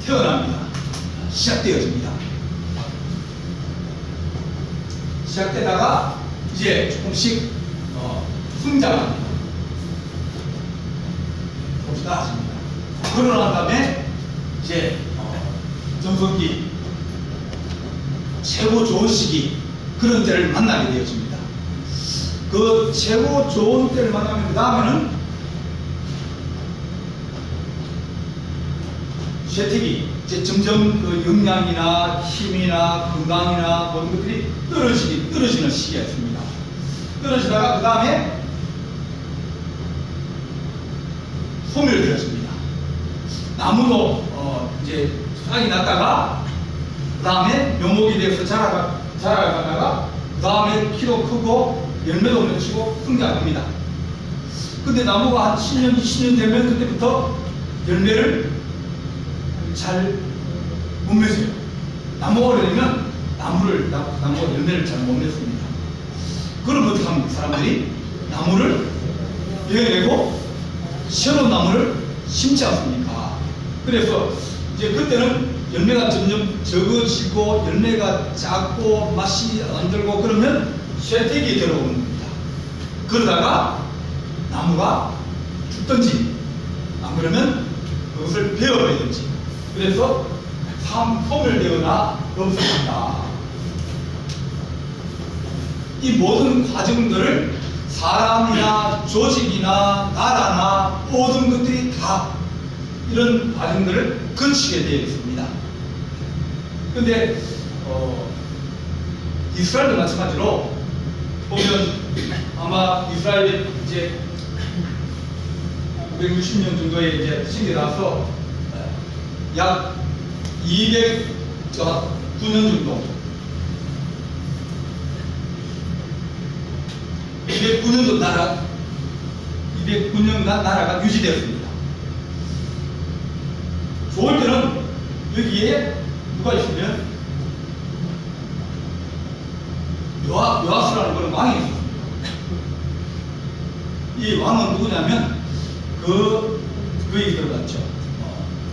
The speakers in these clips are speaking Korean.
태어납니다. 시작되어집니다. 시작되다가 이제 조금씩 성장합니다. 조금씩 나아집니다. 그러고 난 다음에 이제 전성기 최고 좋은 시기, 그런 때를 만나게 되어집니다. 그 최고 좋은 때를 만나면 그 다음에는 쇠퇴기, 이제 점점 그 역량이나 힘이나 건강이나 모든 것들이 떨어지는 시기가 있습니다. 떨어지다가 그 다음에 소멸되어집니다. 나무도 이제 싹이 났다가 그 다음에 묘목이 돼서 자라가다가 그 다음에 키도 크고 열매도 맺히고 성장합니다. 근데 나무가 한 10년, 20년 되면 그때부터 열매를 잘 못 맺어요. 나무가 오래되면 나무가 열매를 잘 못 맺습니다. 그럼 어떻게 합니까? 사람들이 나무를 베어내고 새로운 나무를 심지 않습니까? 그래서 이제 그때는 열매가 점점 적어지고 열매가 작고 맛이 안 들고 그러면 쇠퇴기에 들어오는 겁니다. 그러다가 나무가 죽든지 안 그러면 그것을 베어버리든지, 그래서 소멸되거나 없어진다. 이 모든 과정들을 사람이나 조직이나 나라나 모든 것들이 다 이런 과정들을 거치게 되어 있습니다. 근데 이스라엘도 마찬가지로 보면 아마 이스라엘이 이제 960년 정도에 이제 생겨나서 약 209년 정도, 209년도 209년 나라가 유지되었습니다. 좋을 때는 여기에 누가 있으면 요아스라는 그런 왕이 있었습니다. 이 왕은 누구냐면 그에 들어갔죠.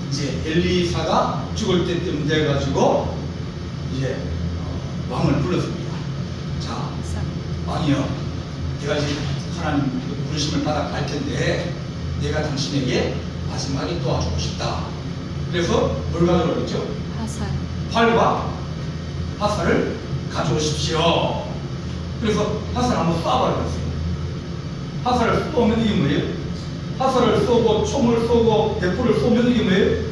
이제 엘리사가 죽을 때쯤 돼가지고 이제 왕을 불렀습니다. 자, 왕이여, 내가 이제 하나님 부르심을 받아 갈 텐데 내가 당신에게 마지막에 도와주고 싶다. 그래서 뭘 가져오라고 그랬죠? 활과 화살을 가져오십시오. 그래서 화살 한번 쏴봐라 그랬어요. 화살을 쏘면 이게 뭐예요? 화살을 쏘고 총을 쏘고 대포를 쏘면 이게 뭐예요?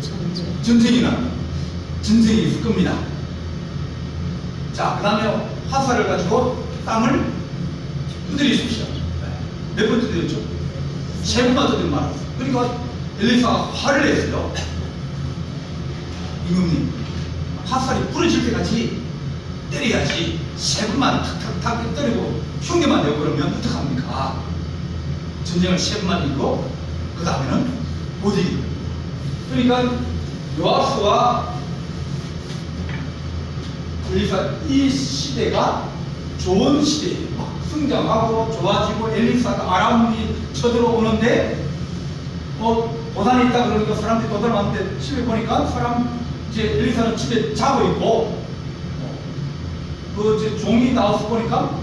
전쟁이 있을 겁니다. 자, 그 다음에 화살을 가지고 땅을 두드리십시오. 몇 번 두드렸죠? 세 번만 두드린 말았어요. 그러니까 엘리사가 화를 냈어요. 임금님, 화살이 부러질 때까지 때려야지. 세 번만 탁탁탁 때리고 흉내만 내고 그러면 어떡합니까? 전쟁을 세 번만 이기고 그 다음에는 못 이기고. 그러니까 요아스와 엘리사, 이 시대가 좋은 시대예요. 막 성장하고 좋아지고 엘리사가 아람이 쳐들어오는데 도단이 있다 그러니까 사람들이 도단을 왔는데 집에 보니까 이제 엘리사는 집에 자고 있고 이제 종이 나와서 보니까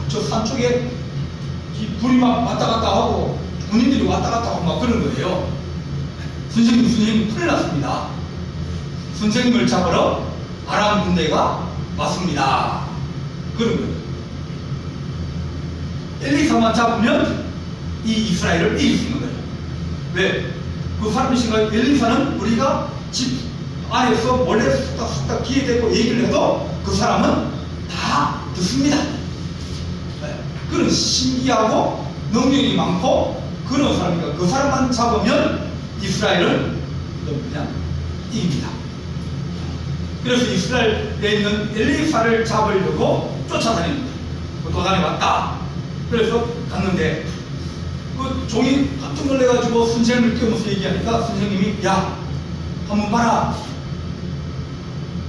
저 산 쪽에 불이 막 왔다 갔다 하고 군인들이 왔다 갔다 하고 막 그런 거예요. 선생님 큰일 났습니다. 선생님을 잡으러 아람 군대가 왔습니다. 그런 거예요. 엘리사만 잡으면 이 이스라엘을 이길 수 있는 거예요. 왜? 그 사람이 생각해, 엘리사는 우리가 집 안에서 몰래 쑥닥쑥닥 귀에 대고 얘기를 해도 그 사람은 다 듣습니다. 그런 신기하고 능력이 많고 그런 사람이니까 그 사람만 잡으면 이스라엘은 그냥 이깁니다. 그래서 이스라엘에 있는 엘리사를 잡으려고 쫓아다닙니다. 그 도단에 왔다. 그래서 갔는데 그 종이 깜짝 놀래가지고 선생님을 깨우면서 얘기하니까 선생님이 야, 한번 봐라.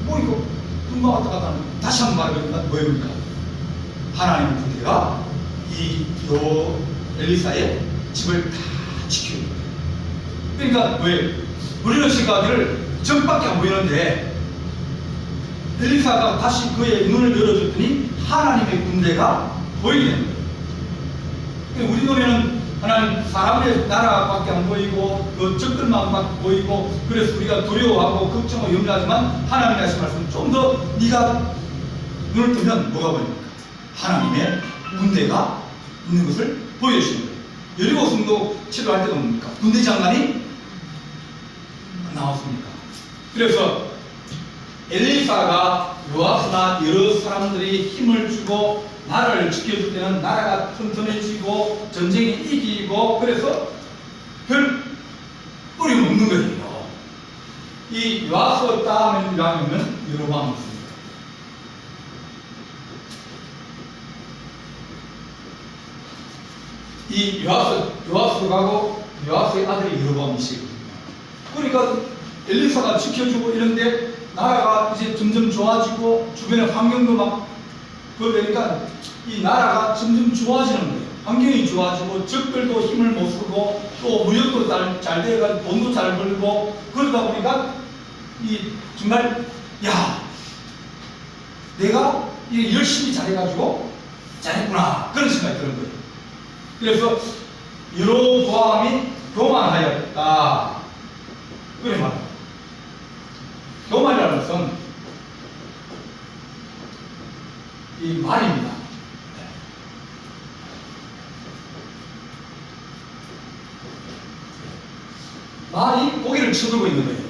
뭐 이거 금방 왔다 갔다 하는, 다시 한번 말해보니까 뭐입니까? 하나님의 군대가 엘리사의 집을 다 지켜요. 그러니까 왜? 우리는 생각하기를 적밖에 안 보이는데 엘리사가 다시 그의 눈을 열어줬더니 하나님의 군대가 보이게 된 거예요. 우리 눈에는 하나님 사람의 나라밖에 안 보이고 그 적들만 보이고 그래서 우리가 두려워하고 걱정하고 염려하지만 하나님의 말씀은 좀 더 네가 눈을 뜨면 뭐가 보입니까? 하나님의 군대가 있는 것을 보여주시는 거예요. 여리고 성도 치료할 때도 뭡니까? 군대 장관이 나왔습니까? 그래서 엘리사가 요압이나 여러 사람들이 힘을 주고 나라를 지켜줄 때는 나라가 튼튼해지고 전쟁이 이기고 그래서 별 어려움 없는 거예요. 이 요압 다음에는 여로보암이 있습니다. 이 요압으로 가고 요압의 아들이 여로보암이시거든요. 그러니까 엘리사가 지켜주고 이런데 나라가 이제 점점 좋아지고 주변의 환경도 막 그러니까 이 나라가 점점 좋아지는 거예요. 환경이 좋아지고 적들도 힘을 못 쓰고 또 무역도 잘 돼가지고 돈도 잘 벌고 그러다 보니까 이 정말 야 내가 이게 열심히 잘해가지고 잘했구나 그런 생각이 드는 거예요. 그래서 여로보암이 교만하였다 그래 말이에요. 교만이라는 것은 이 말입니다. 말이 고개를 쳐들고 있는 거예요.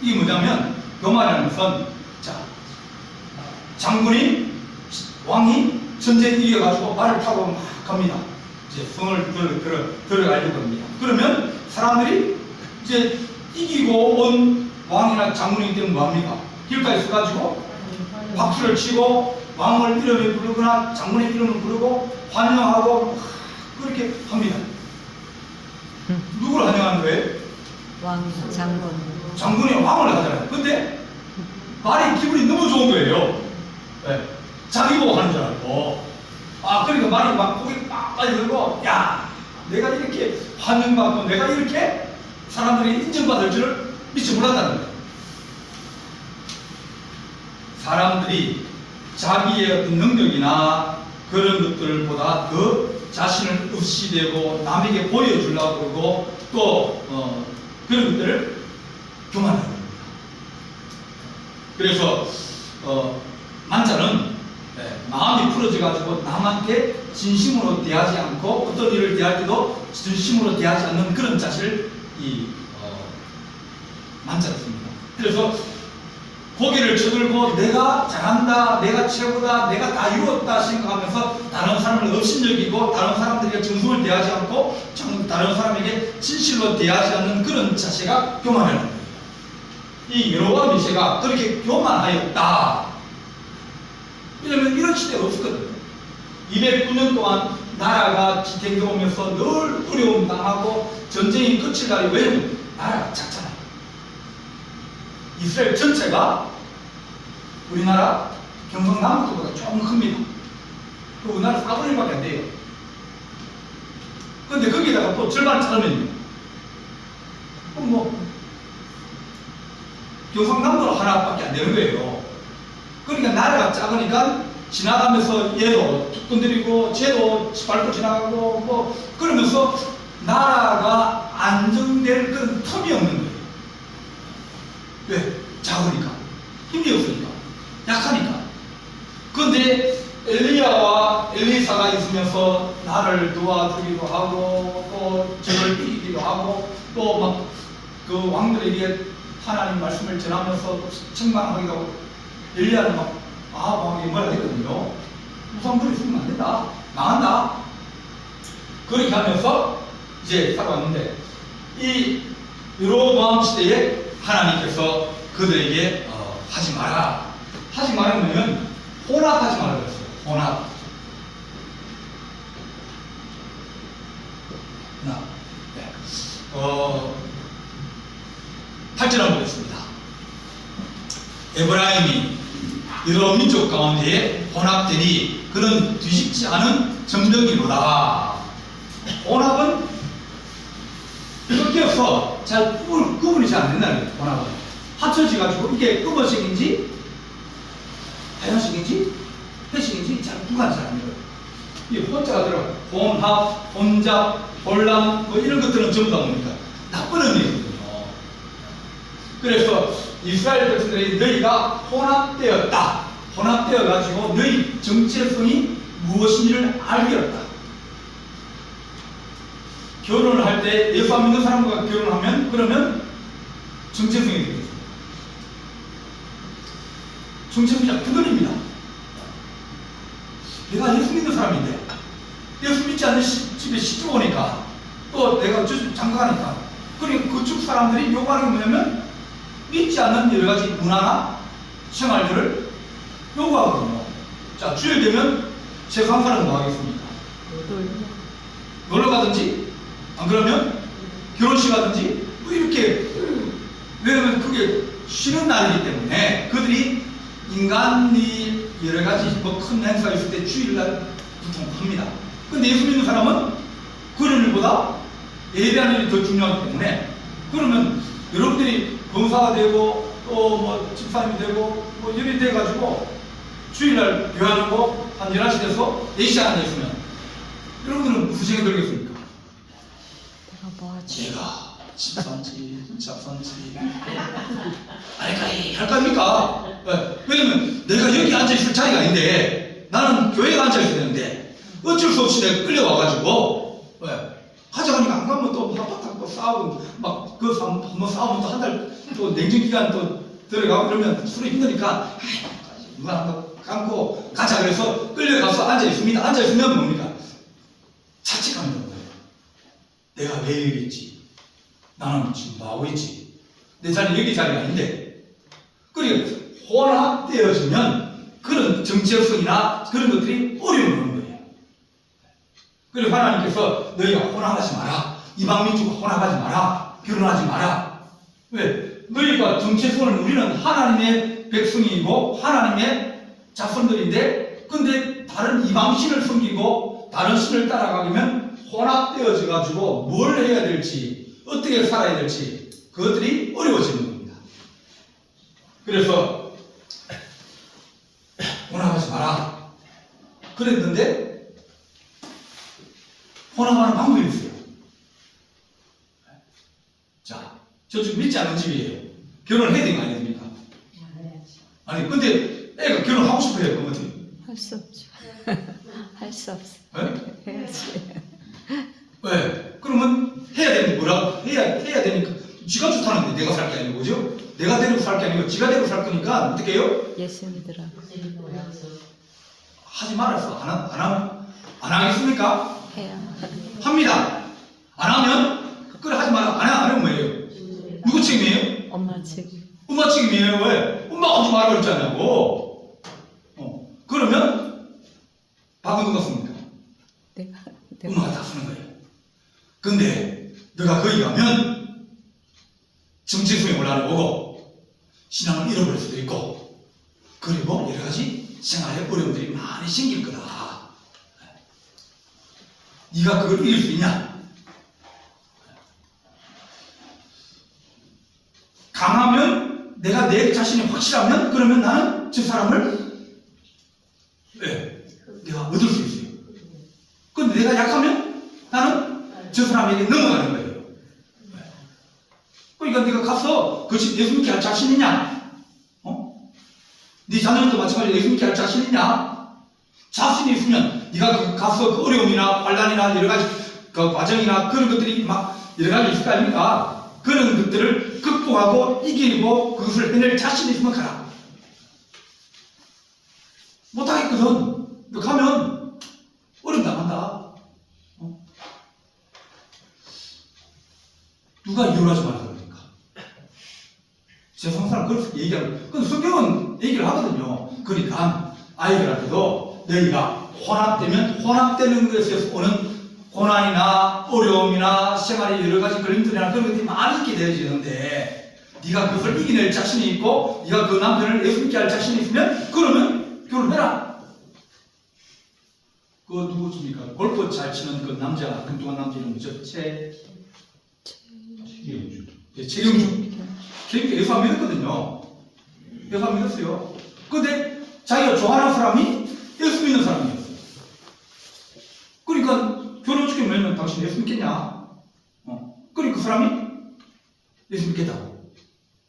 이게 뭐냐면 교만이라는 것은 자 장군이 왕이 전쟁 이겨가지고 말을 타고 막 갑니다. 이제 성을 들어가려고 합니다. 그러면 사람들이 이제 이기고 온 왕이나 장군이기 때문에 뭐합니까? 길가에 서가지고 박수를 치고 왕을 이름을 부르거나 장군의 이름을 부르고 환영하고 그렇게 합니다. 누구를 환영하는 거예요? 왕, 장군. 장군이 왕을 하잖아요. 근데 말이 기분이 너무 좋은 거예요. 네. 자기 보고 하는 줄 알고. 그러니까 말이 막 고개 빨리 들고 야 내가 이렇게 환영받고 내가 이렇게 사람들이 인정받을 줄을 미처 몰랐다는 거예요. 사람들이 자기의 어떤 능력이나 그런 것들보다 더 자신을 의시되고 남에게 보여주려고 그러고 또 그런 것들을 교만하는 겁니다. 그래서 만자는 마음이 풀어져가지고 남한테 진심으로 대하지 않고 어떤 일을 대할 때도 진심으로 대하지 않는 그런 자세를 만자가 씁니다. 그래서 고개를 쳐들고 내가 잘한다, 내가 최고다, 내가 다 이루었다 생각하면서 다른 사람을 업신여기고 다른 사람들에게 정성을 대하지 않고 다른 사람에게 진실로 대하지 않는 그런 자세가 교만이라는 거예요. 이 여로보암 2세가 그렇게 교만하였다. 왜냐면 이런 시대가 없었거든요. 209년 동안 나라가 지탱돼 오면서 늘 어려움 당하고 전쟁이 끝을 가리 왜냐면 나라가 작잖아요. 이스라엘 전체가 우리나라 경상남도보다 조금 큽니다. 그 우리나라 4분의 1밖에 안 돼요. 근데 거기다가 또 절반 자르면요. 그럼 뭐 경상남도로 하나밖에 안 되는 거예요. 그러니까 나라가 작으니까 지나가면서 얘도 툭 건드리고 쟤도 밟고 지나가고 뭐 그러면서 나라가 안정될 그런 틈이 없는 거예요. 왜? 작으니까 힘이 없으니까 약하니까. 그런데 엘리야와 엘리사가 있으면서 나를 도와주기도 하고 또 저를 이기기도 하고 또 막 그 왕들에게 하나님 말씀을 전하면서 책망하기도 하고 엘리야는 왕이 뭐라 했거든요. 우상들이 있으면 안 된다. 망한다. 그렇게 하면서 이제 살아왔는데 이 여로보암 시대에 하나님께서 그들에게 하지 마라. 하지 말으면 혼합하지 말라 그랬어요. 혼합. 네. 8절 한번 보겠습니다. 에브라임이 여러 민족 가운데에 혼합되니 그는 뒤집지 않은 정령이로다. 혼합은 섞여서 잘 구분이 잘 안 된다는 거예요. 혼합은 합쳐져가지고 이게 음어식인지 하얀식인지 회식인지 잘 구분이 잘 안 돼요. 이 혼자가 들어 혼합, 혼잡, 혼란 뭐 이런 것들은 전부 다 뭡니까? 나쁜 의미거든요. 그래서 이스라엘 백성들이 너희가 혼합되었다. 혼합되어가지고 너희 정체성이 무엇인지를 알게 다 결혼을 할 때 예수 안 믿는 사람과 결혼하면 그러면 정체성이 되겠습니다. 정체성이 그들입니다. 내가 예수 믿는 사람인데 예수 믿지 않는 집에 시집 오니까 또 내가 장가가니까 그리고 그쪽 사람들이 요구하는 게 뭐냐면 믿지 않는 여러 가지 문화나 생활들을 요구하거든요. 자, 주일 되면 세상사는 뭐 하겠습니까? 놀러 가든지 안 그러면 결혼식 하든지 뭐 이렇게 왜냐면 그게 쉬는 날이기 때문에 그들이 인간이 여러 가지 뭐 큰 행사가 있을 때 주일날 보통 합니다. 근데 예수 믿는 사람은 그런 일보다 예배하는 일이 더 중요하기 때문에 그러면 여러분들이 검사가 되고 또 뭐 집사님이 되고 뭐 이렇게 돼가지고 주일날 교회하는 거 한 11시 돼서 4시간 앉아있으면 여러분들은 무슨 생각이 들겠습니까? 내가 뭐 하지? 제가 집사인지 잡사인지 할까 합니까? 왜냐면 내가 여기 앉아있을 자리가 아닌데 나는 교회에 앉아있어야 되는데 어쩔 수 없이 내가 끌려와가지고 가져가니까 안 가면 또 한바탕 또 싸우고 막 그 한번 싸우면 또 한 달 또 냉정기간 또 들어가고 그러면 술이 힘드니까 누가 한번 감고 가자 그래서 끌려가서 앉아있습니다. 앉아있으면 뭡니까? 자책하는 거예요. 내가 왜 여기 있지? 나는 지금 뭐하고 있지? 내 자리 여기 자리가 아닌데 그리고 혼합되어지면 그런 정체성이나 그런 것들이 어려움을 오는 거예요. 그래서 하나님께서 너희가 혼합하지 마라. 이방민족과 혼합하지 마라. 결혼하지 마라. 왜? 너희가 정체성을 우리는 하나님의 백성이고 하나님의 자손들인데 근데 다른 이방신을 섬기고 다른 신을 따라가면 혼합되어져 가지고 뭘 해야 될지 어떻게 살아야 될지 그것들이 어려워지는 겁니다. 그래서 혼합하지 마라 그랬는데 혼합하는 방법이 있어요. 자, 저 지금 믿지 않는 집이에요. 결혼을 해야 되는 거 아닙니까? 아니 근데 애가 결혼하고 싶어 해요. 그러면 할 수 없죠. 할 수 없어. 네? 해야지. 왜? 그러면 해야 되는 게 뭐라고? 해야 되니까 지가 좋다는데 내가 살 게 아니고 그죠? 내가 데리고 살 게 아니고 지가 데리고 살 거니까 어떻게 해요? 예수 믿으라고. 하지 말았어. 안 하겠습니까? 해야. 합니다. 안 하면 그래 하지 마라. 안 하면 뭐예요? 누구 책임이에요? 엄마 책임. 엄마 책임이에요. 왜? 엄마가 하지 말라고 했잖아요. 그러면 밥은 누가 씁니까? 내가. 엄마가 다 쓰는 거예요. 근데 너가 거기 가면 정체성이 올라오고 신앙을 잃어버릴 수도 있고 그리고 여러 가지 생활에 어려움들이 많이 생길 거다. 네가 그걸 이길 수 있냐? 강하면 내가 내 자신이 확실하면 그러면 나는 저 사람을 내가 얻을 수 있어요. 근데 내가 약하면 나는 저 사람에게 넘어가는 거예요. 그러니까 네가 가서 그것이 예수 믿게 할 자신 있냐? 네 자녀도 마찬가지로 예수 믿게 할 자신 있냐? 자신이 있으면 네가 가서 그 어려움이나 환난이나 여러 가지 그 과정이나 그런 것들이 막 여러 가지 있을 거 아닙니까? 그런 것들을 극복하고 이기고 그것을 해낼 자신이 있으면 가라. 못하겠거든. 너 가면 어려움 당한다. 누가 이혼하지 말라 그러니까. 세상 사람 그렇게 얘기하는. 근데 성경은 얘기를 하거든요. 그러니까 아이들한테도 너희가 혼합되면 혼합되는 것에서 오는 고난이나 어려움이나 생활의 여러 가지 걸림돌이나 그런 것들이 많이 있게 되어지는데 네가 그것을 이겨낼 자신이 있고 네가 그 남편을 예수 믿게 할 자신이 있으면 그러면 결혼해라. 그 누구십니까? 골프 잘 치는 그 남자 금동한 남자 이름 뭐죠? 최경주. 예수 안 믿었거든요. 예수 안 믿었어요. 근데 자기가 좋아하는 사람이 예수 믿는 사람이었어요. 그러니까 결혼시키면 당신 예수 믿겠냐? 그러니까 그 사람이 예수 믿겠다고.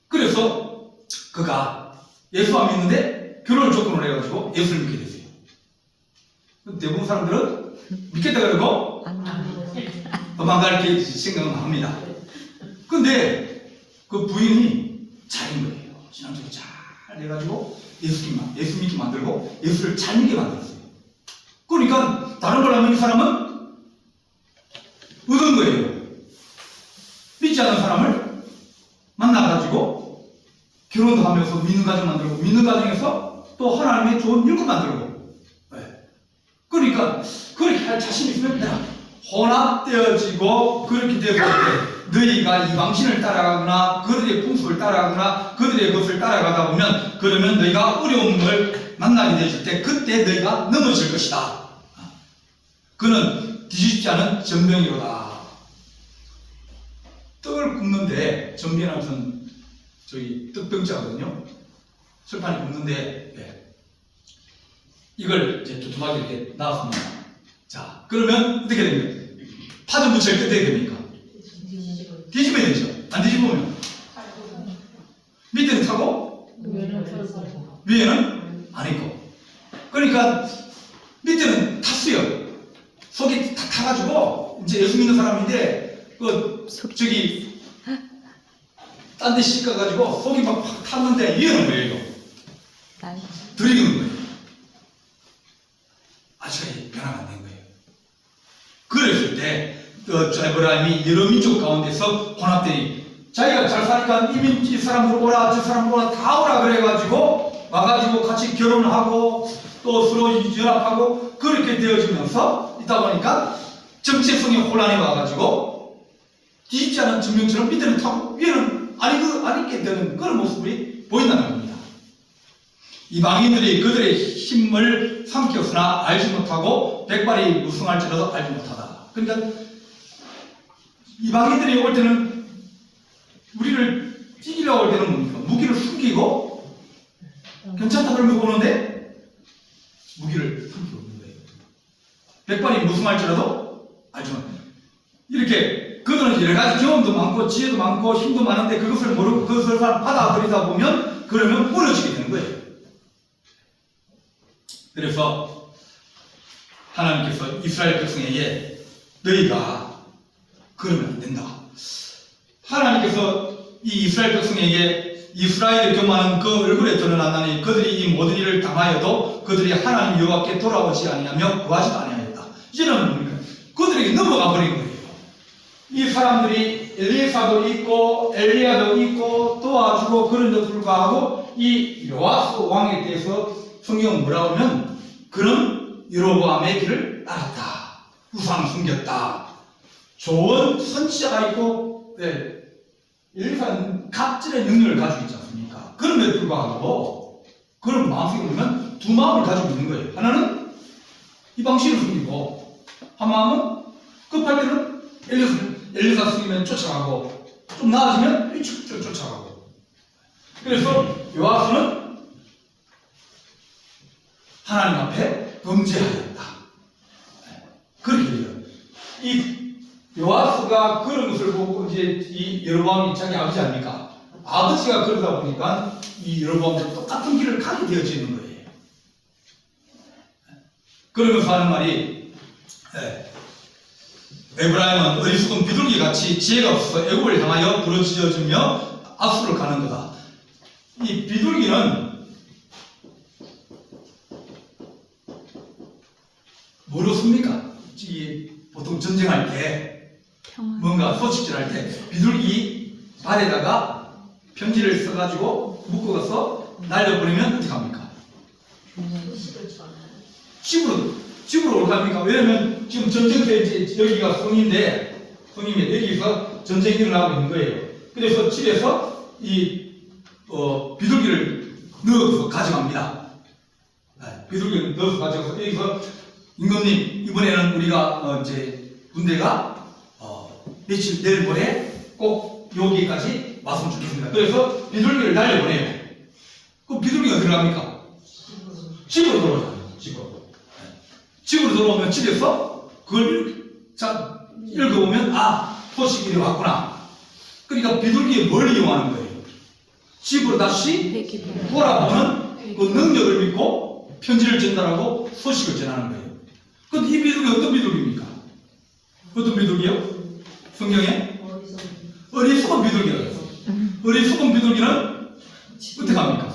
그래서 그가 예수 안 믿는데 결혼을 조건으로 해가지고 예수를 믿게 됐어요. 대부분 사람들은 믿겠다 그러고 도망갈 게 생각은 합니다. 근데 그 부인이 잘인 거예요. 신앙적으로 잘 해가지고 예수 믿게 만들고 예수를 잘 믿게 만들었어요. 그러니까 다른 걸 하면 이 사람은 얻은 거예요. 믿지 않는 사람을 만나가지고 결혼도 하면서 믿는 가정 만들고 믿는 가정에서 또 하나님의 좋은 일꾼 만들고. 네. 그러니까 그렇게 할 자신 있으면 내가 혼합되어지고 그렇게 되었을 때 너희가 이방신을 따라가거나 그들의 풍습을 따라가거나 그들의 것을 따라가다 보면 그러면 너희가 어려움을 만나게 되실 때 그때 너희가 넘어질 것이다. 그는 뒤집지 않은 전병이로다. 떡을 굽는데 전병이라는 저기 떡병자거든요. 철판에 굽는데 네. 이걸 이제 두툼하게 이렇게 놔습니다. 자, 그러면 어떻게 됩니까? 파전 부칠 때 어떻게 됩니까? 뒤집어야 되죠. 안 뒤집으면 밑에는 타고 위에는 안 있고. 그러니까 밑에는 탔어요. 속이 다 타가지고 이제 예수 믿는 사람인데 저기 딴 데 씻어가지고 속이 막 팍 탔는데 위에는 뭐예요? 들이기는 거예요. 아직까지 변화가 안 된 거예요. 그랬을 때 에브라임이 여러 민족 가운데서 혼합되니 자기가 잘 사니까 이 사람들 오라 저 사람들 오라 다 오라 그래가지고 와가지고 같이 결혼하고 또 서로 연합하고 그렇게 되어지면서 있다 보니까 정체성의 혼란이 와가지고 뒤집지 않은 전명처럼 밑에는 타고 위에는 아니게 되는 그런 모습이 보인다는 겁니다. 이방인들이 그들의 힘을 삼켰으나 알지 못하고 백발이 무승할지라도 알지 못하다. 그러니까 이방인들이 올 때는 우리를 찌기려고 할 때는 뭡니까? 무기를 숨기고 괜찮다 그러면 오는데 무기를 숨기고 있는 거예요. 백발이 무승할지라도 알지 못한다. 이렇게 그들은 여러 가지 경험도 많고 지혜도 많고 힘도 많은데 그것을 모르고 그것을 받아들이다 보면 그러면 무너지게 되는 거예요. 그래서 하나님께서 이스라엘 백성에게 너희가 그러면 안 된다. 하나님께서 이 이스라엘 백성에게 이스라엘의 교만은 그 얼굴에 드러났나니 그들이 이 모든 일을 당하여도 그들이 하나님 여호와께 돌아오지 아니하며 구하지도 아니하였다. 이제는 뭡니까? 그들에게 넘어가 버린 거예요. 이 사람들이 엘리사도 있고 엘리야도 있고 도와주고 그런데도 불구하고 이 요아스 왕에 대해서 성경은 뭐라고 하면 그는 여로보암의 길을 따랐다. 우상 숨겼다. 좋은 선지자가 있고 엘리사는 갑질의 능력을 가지고 있지 않습니까? 그럼에도 불구하고 그런 마음속에 보면 두 마음을 가지고 있는 거예요. 하나는 이방신을 숨기고 한 마음은 급할 때는 엘리사 숨기면 쫓아가고 좀 나아지면 이쪽 쫓아가고. 그래서 요아스는 하나님 앞에 범죄하였다. 그렇게 돼요. 이 요아스가 그런 것을 보고 이제 이 여로보암이 자기 아버지 아닙니까? 아버지가 그러다 보니까 이 여로보암도 똑같은 길을 가게 되어지는 거예요. 그러면서 하는 말이 에브라임은 어리석은 비둘기 같이 지혜가 없어서 애굽을 향하여 부르짖어주며 아수를 가는 거다. 이 비둘기는 뭐로 씁니까? 보통 전쟁할 때 뭔가 소식전할 때 비둘기 발에다가 편지를 써가지고 묶어서 날려버리면 어떻게 합니까? 집으로 올갑니까? 왜냐면 지금 전쟁터에 이제 여기가 성인데 여기서 전쟁이 일어나고 있는 거예요. 그래서 집에서 이 비둘기를 넣어서 가져갑니다. 비둘기를 넣어서 가져가서 여기서 임금님 이번에는 우리가 이제 군대가 며칠 내일 모레 꼭 여기까지 말씀 주겠습니다. 그래서 비둘기를 날려보내요. 그럼 비둘기가 어디로 갑니까? 집으로 돌아오잖아요. 집으로 돌아오면 집에서 그걸 읽어보면 소식이 이리 왔구나. 그러니까 비둘기의 뭘 이용하는 거예요? 집으로 다시 돌아보는 그 능력을 믿고 편지를 전달하고 소식을 전하는 거예요. 근데 이 비둘기 어떤 비둘기입니까? 어떤 비둘기요? 성경에? 어리석은 비둘기라고 해요. 어리석은 비둘기는 어떻게 합니까?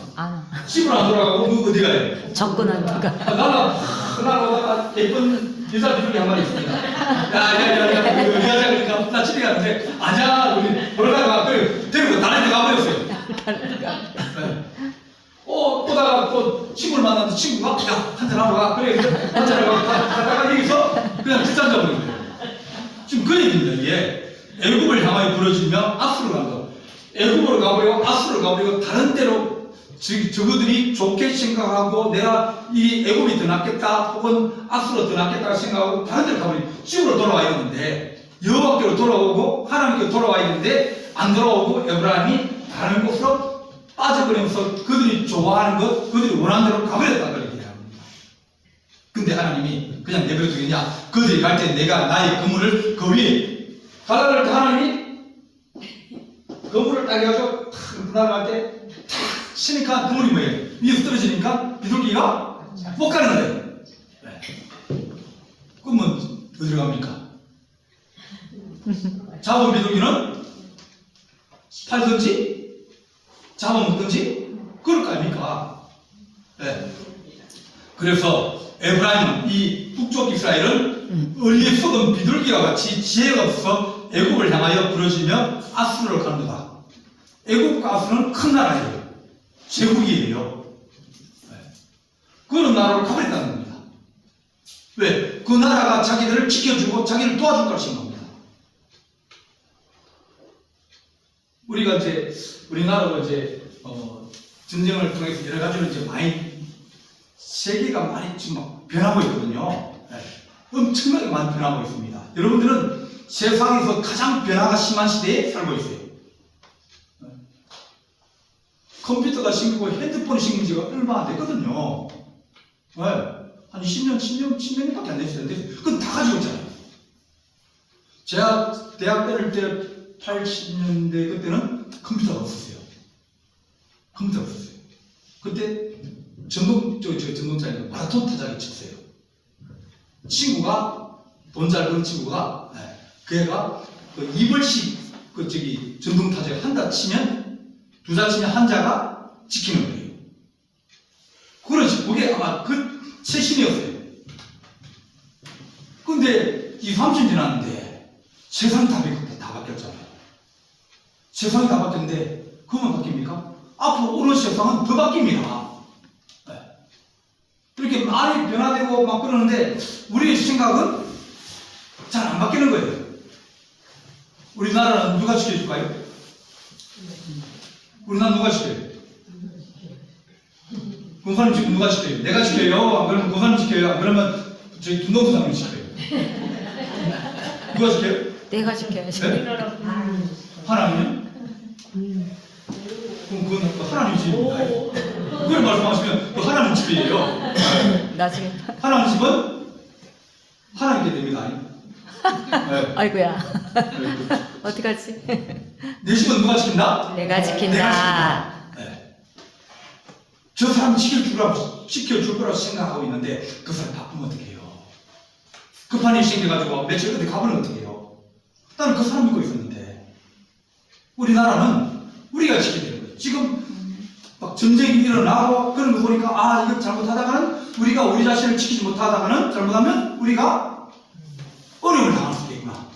집으로 안 돌아가고 어디 가요? 접근한 데가. 날아오다가 예쁜 여자 비둘기 한 마리 있습니다. 야, 그 여자 그러니까 나 집에 갔는데 아니야, 우리 놀다가 데리고 다른 데 가버렸어요. 네. 오다가 또 친구를 만났는데 친구가 야, 한잔하고 가. 그래, 한잔하고 가다가 여기서 그냥 뒷잔 잡는 거예요. 지금 그 얘기입니다. 이게 애굽을 향하여 부르짖으며 앞으로 간다. 애굽으로 가버리고 앞으로 가버리고 다른 데로 저그들이 좋게 생각하고 내가 이 애굽이 더 낫겠다 혹은 앞으로 더 낫겠다 생각하고 다른 데로 가버리고 집으로 돌아와야 되는데 여호와께로 돌아오고 하나님께로 돌아와야 되는데 안 돌아오고 에브라임이 다른 곳으로 빠져버리면서 그들이 좋아하는 것, 그들이 원하는 대로 가버렸다 그렇게 합니다. 근데 하나님이 그냥 내버려 두겠냐? 그들이 갈 때 내가 나의 그물을 그 위에 가라를 때 하나님이 그물을 딱 해가지고 탁 날아갈 때 탁 치니까 그물이 뭐예요? 위에서 떨어지니까 비둘기가 못 가는 거예요. 그러면 어디로 갑니까? 잡은 비둘기는 팔든지 잡아먹든지 그럴 거 아닙니까? 네. 그래서 에브라임, 이 북쪽 이스라엘은 어리석은 비둘기와 같이 지혜가 없어 애굽을 향하여 부르짖으며 아수르로 갑니다. 애굽과 아수르는 큰 나라예요. 제국이에요. 네. 그런 나라로 가버렸다는 겁니다. 왜? 그 나라가 자기들을 지켜주고 자기를 도와줄 것인 겁니다. 우리가 우리나라가 전쟁을 통해서 여러 가지로 세계가 많이 지금 막 변하고 있거든요. 네. 엄청나게 많이 변하고 있습니다. 여러분들은 세상에서 가장 변화가 심한 시대에 살고 있어요. 네. 컴퓨터가 생기고 핸드폰이 생긴 지가 얼마 안 됐거든요. 네. 한 10년밖에 안 됐어요. 그건 다 가지고 있잖아요. 제가 대학 다닐 때 80년대 그때는 컴퓨터가 없었어요. 그때 전동차에 마라톤 타자기 쳤어요. 친구가 돈 잘 버는 친구가 그 애가 그 2벌씩 전동 타자기 한자 치면 두 자 치면 한자가 지키는 거예요. 그게 아마 그 최신이었어요. 근데 20-30년 지났는데 세상이 다 바뀌었잖아요. 세상이 다 바뀌었는데 그것만 바뀝니까? 앞으로 오는 세상은 더 바뀝니다. 네. 이렇게 많이 변화되고 막 그러는데 우리의 생각은 잘 안 바뀌는 거예요. 우리나라는 누가 지켜줄까요? 우리나라 누가 지켜요? 공사님 지금 누가 지켜요? 내가 지켜요? 안 그러면 공사님 지켜요? 안 그러면 저희 김동수장님 지켜요? 누가 지켜요? 내가 지켜야지. 네? 하나님요? 그럼 그건 하나님 집입니다. 그걸 말씀하시면 그 하나님 집이에요. 나중에. 하나님 집은 하나님께 됩니다. 네. 아이고야. 어떡하지? 내 집은 누가 지킨다? 내가 지킨다. 내가 지킨다. 네. 저 사람 지켜줄 거라고 생각하고 있는데 그 사람 바쁘면 어떡해요? 급한 일이 생겨가지고 며칠 어디 가버리면 어떡해요? 나는 그 사람 믿고 있었는데 우리나라는 우리가 지켜야 되는 거예요. 지금 막 전쟁이 일어나고 그런 거 보니까 이거 잘못하다가는 우리가 우리 자신을 지키지 못하다가는 잘못하면 우리가 어려움을 당할 수도 있구나.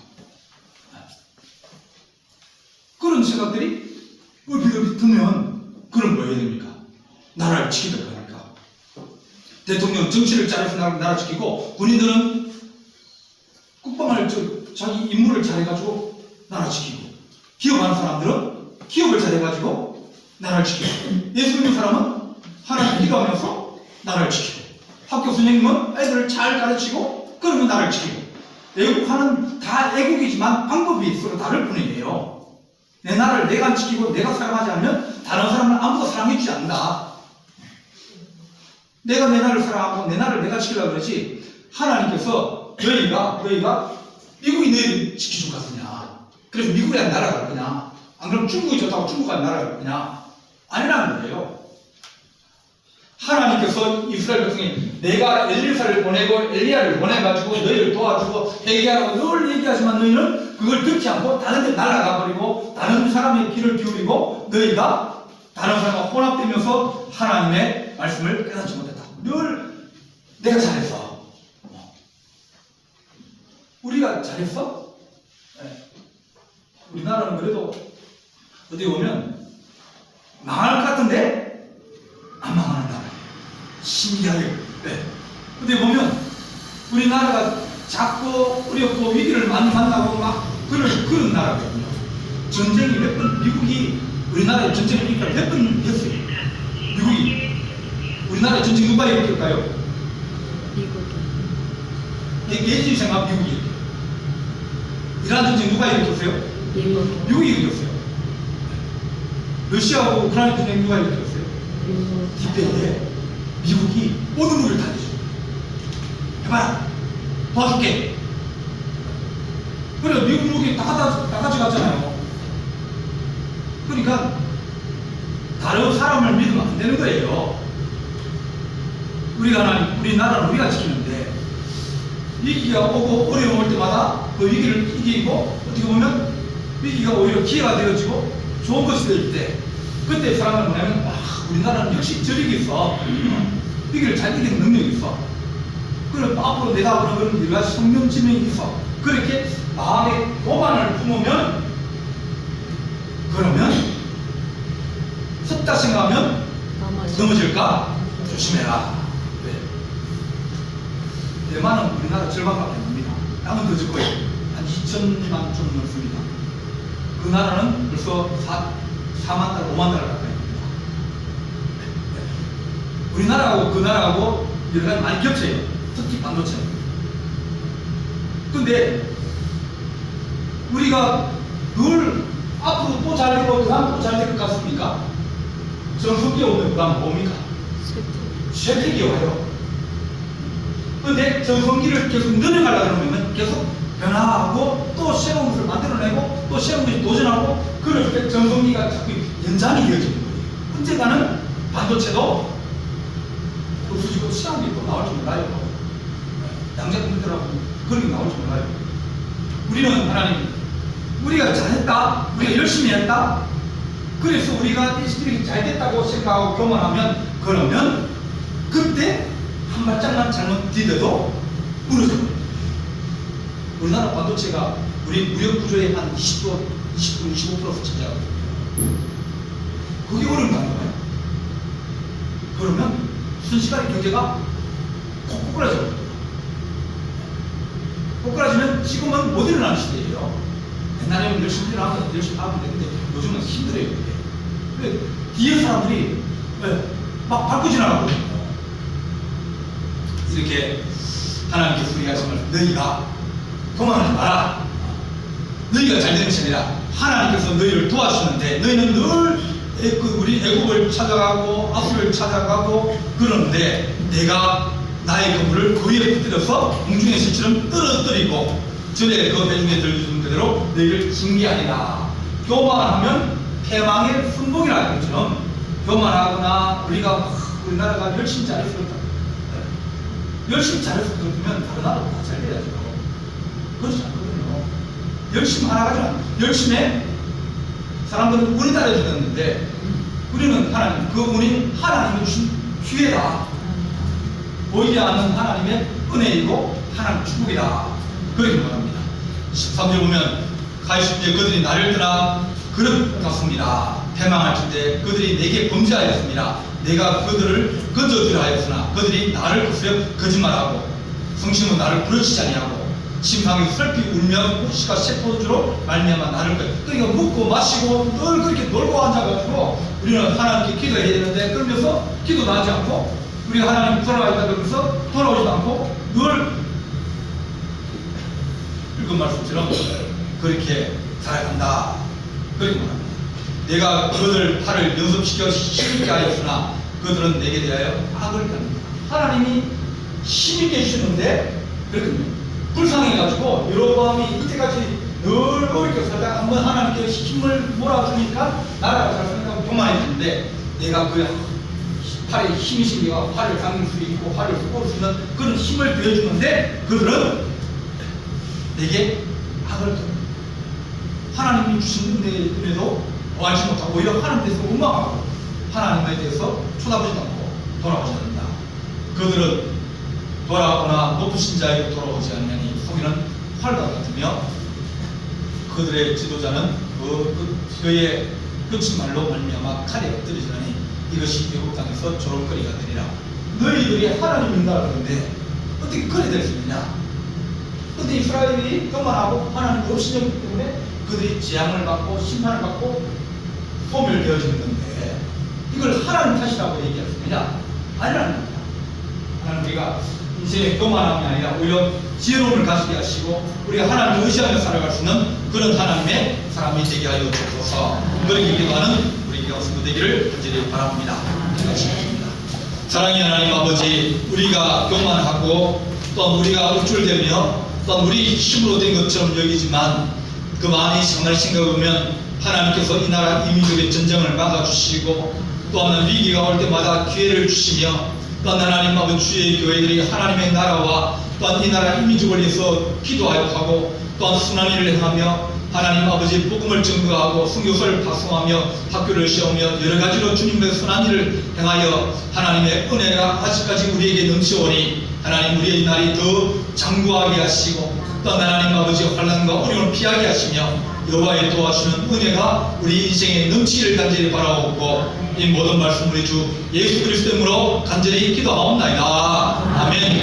그런 생각들이 얼핏 들면 그럼 뭐 해야 됩니까? 나라를 지키도록 하니까. 대통령 정치를 잘해서 나라 지키고 군인들은 국방을 자기 임무를 잘해가지고 나라 지키고 기업하는 사람들은 기업을 잘해가지고 나라를 지키고 예수 믿는 사람은 하나님 기도하면서 나라를 지키고 학교 선생님은 애들을 잘 가르치고 그러면 나라를 지키고 애국하는 다 애국이지만 방법이 서로 다를 뿐이에요. 내 나라를 내가 안 지키고 내가 사랑하지 않으면 다른 사람을 아무도 사랑해주지 않는다. 내가 내 나라를 사랑하고 내 나라를 내가 지키려고 그러지, 하나님께서 너희가 미국이 너희를 지켜줄 것 같으냐, 그래서 미국이 아닌 나라가 갈 거냐, 안 그러면 중국이 좋다고 중국 아닌 나라가 갈 거냐, 아니라는 거예요. 하나님께서 이스라엘 백성에 내가 엘리사를 보내고 엘리야를 보내가지고 너희를 도와주고 회개하라고 늘 얘기하지만 너희는 그걸 듣지 않고 다른 데 날아가 버리고 다른 사람의 귀를 기울이고 너희가 다른 사람과 혼합되면서 하나님의 말씀을 깨닫지 못했다. 늘 내가 잘했어. 우리가 잘했어? 네. 우리나라는 그래도 어디 보면 망할 것 같은데 안 망하는 나라. 신기하게. 네. 어디 보면 우리나라가 작고 어렵고 위기를 많이 만나고 막 그런 나라거든요. 전쟁이 몇 번, 미국이 우리나라에 전쟁을 일으키니까 몇 번 했어요. 미국이. 우리나라에 전쟁 누가 일으킬까요? 미국이. 예지 생각 미국이. 이란 전쟁 누가 일으켰어요? 미국이 일으켰어요. 러시아하고 우크라이나 전쟁 누가 일으켰어요? 이때에 미국이 모든 물을 다 내줘. 해봐라. 도와줄게. 그래, 미국이 다 가져갔잖아요. 그러니까 다른 사람을 믿으면 안 되는 거예요. 우리나라는 우리가 지키는데 위기가 오고 어려움 올 때마다 그 위기를 이기고 어떻게 보면 위기가 오히려 기회가 되어지고 좋은 것이 될 때 그때 사람을 보내면 우리나라는 역시 저력이 있어. 위기를 잘 이기는 능력이 있어. 그럼 앞으로 내다보는 그런 여러 가지 성령 지명이 있어. 그렇게 마음에 교만을 품으면 그러면 섰다 생각하면 넘어질까? 조심해라. 네. 대만은 우리나라 절반밖에 안 됩니다. 땅은 더 적고요. 한 2천만 좀 넘습니다. 그 나라는 벌써 4만 달, 5만 달 가까이 됩니다. 네. 우리나라하고 그 나라하고 여러 가지 많이 겹쳐요. 특히 반도체. 근데 우리가 늘 앞으로 또 잘 되고 그 다음 또 잘 될 것 같습니까? 정석이 오면 그 다음 뭡니까? 쇠퇴기 와요. 근데 정성기를 계속 늘려가려고 그러면 계속 변화하고 또 새로운 것을 만들어내고 또 새로운 것을 도전하고 그럴 때 정성기가 자꾸 연장이 되어지는 거예요. 언젠가는 반도체도 없어지고 새로운 게 또 나올지 몰라요. 양자 컴퓨터라고 그런 게 나올지 몰라요. 우리는 하나님, 우리가 잘했다, 우리가 열심히 했다, 그래서 우리가 이렇게 잘 됐다고 생각하고 교만하면 그러면 그때 한 발짝만 잘못 디뎌도 무너져요. 우리나라 반도체가 우리 무역 구조의 한 20%, 25%를 차지하거든요. 그게 어려운다는 거예요. 그러면 순식간에 경제가 콕 꼬꾸라져요. 꼬꾸라지면 지금은 못 일어나는 시대예요. 옛날에는 열심히 일어나면 열심히 하면 되는데 요즘은 힘들어요. 그게. 뒤에 사람들이 막 밟고 지나가거든요. 이렇게 하나님께서 우리가 정말 너희가 교만하지 마라. 너희가 잘 되는 것이 아니라 하나님께서 너희를 도와주시는데 너희는 늘 우리 애국을 찾아가고 아수를 찾아가고 그러는데 내가 나의 건물을 그 위에 붙들어서 공중의 실처럼 떨어뜨리고 전에 그 배중에 들려주는 그대로 너희를 징계하리라. 교만하면 패망의 순복이라는 것처럼 교만하거나 우리나라가 열심히 잘했을 것 열심히 잘해서 그렇다면 다른 나라도 다 잘 돼야죠. 그렇지 않거든요. 열심히 하나 가지고 열심히 해. 사람들은 운이 따라주는데 우리는 하나님, 그 운이 하나님이 주신 기회다. 보이지 않는 하나님의 은혜이고 하나님 축복이다. 그렇게 말합니다. 13절 보면 가시되 그들이 나를 떠나 그릇 같습니다. 패망할 때 그들이 내게 범죄하였습니다. 내가 그들을 건져주려 하였으나 그들이 나를 거스려 거짓말하고 성심은 나를 부르치지 아니하고 심상에서 슬피 울며 호시가 세포주로 말미암아 나를 그러니까 먹고 마시고 늘 그렇게 놀고 앉아가지고 우리는 하나님께 기도해야 되는데 그러면서 기도도 하지 않고 우리가 하나님 돌아가야 그러면서 돌아오지도 않고 늘 읽은 말씀처럼 그렇게 살아간다. 그렇게 말합니다. 내가 그들 팔을 연습시켜 힘있게 하였으나 그들은 내게 대하여 악을 합니다. 하나님이 힘있게 해주셨는데 그렇군요. 불쌍해가지고 여로보암이 이때까지 늘 어렵게 살다가 한번 하나님께 힘을 몰아주니까 나라가 잘 살니까 교만해지는데 내가 그 팔에 힘이 생겨가 팔을 당길 수 있고 팔을 쏘을 수 있는 그런 힘을 보여주는데 그들은 내게 악을 합니다. 하나님이 주신 은혜도 구하지 못하고 오히려 하나님께서 원망하고 하나님에 대해서 쳐다보지도 않고 돌아오지 않는다. 그들은 돌아오나 높으신 자에게 돌아오지 않으니 속이는 활과 같으며 그들의 지도자는 그의 끝인 말로 말미암아 칼에 엎드리지니 이것이 애굽 땅에서 조롱거리가 되리라. 너희들이 하나님 인다고 하는데 어떻게 그래 될 수 있느냐? 근데 이스라엘이 교만하고 하나님 없으셨기 때문에 그들이 재앙을 받고 심판을 받고 소멸되어지는 건데 이걸 하나님 탓이라고 얘기할 수 있느냐? 아니라는 겁니다. 하나님 우리가 인생의 교만함이 아니라 오히려 지혜로움을 가지게 하시고 우리가 하나님을 의지하며 살아갈 수 있는 그런 하나님의 사람이 되게 하여 주옵소서. 그렇게 기도하는 우리 교회 성도 되기를 간절히 바랍니다. 기도하시겠습니다. 사랑의 하나님 아버지, 우리가 교만하고 또 우리가 우쭐대며 또 우리 힘으로 된 것처럼 여기지만 그 마음이 정말 생각해보면 하나님께서 이 나라 이 민족의 전쟁을 막아주시고 또한 위기가 올 때마다 기회를 주시며 또한 하나님 아버지 주의 교회들이 하나님의 나라와 또한 이 나라 이 민족을 위해서 기도하고 또한 순한 일을 행하며 하나님 아버지 복음을 증거하고 선교서를 파송하며 학교를 세우며 여러 가지로 주님의 선한 일을 행하여 하나님의 은혜가 아직까지 우리에게 넘쳐오니 하나님 우리의 날이 더 장구하게 하시고 또한 하나님 아버지 환난과 어려움을 피하게 하시며 여호와의 도와주는 은혜가 우리 인생에 넘치기를 간절히 바라옵고 이 모든 말씀 우리 주 예수 그리스도 이름으로 간절히 기도하옵나이다. 아멘.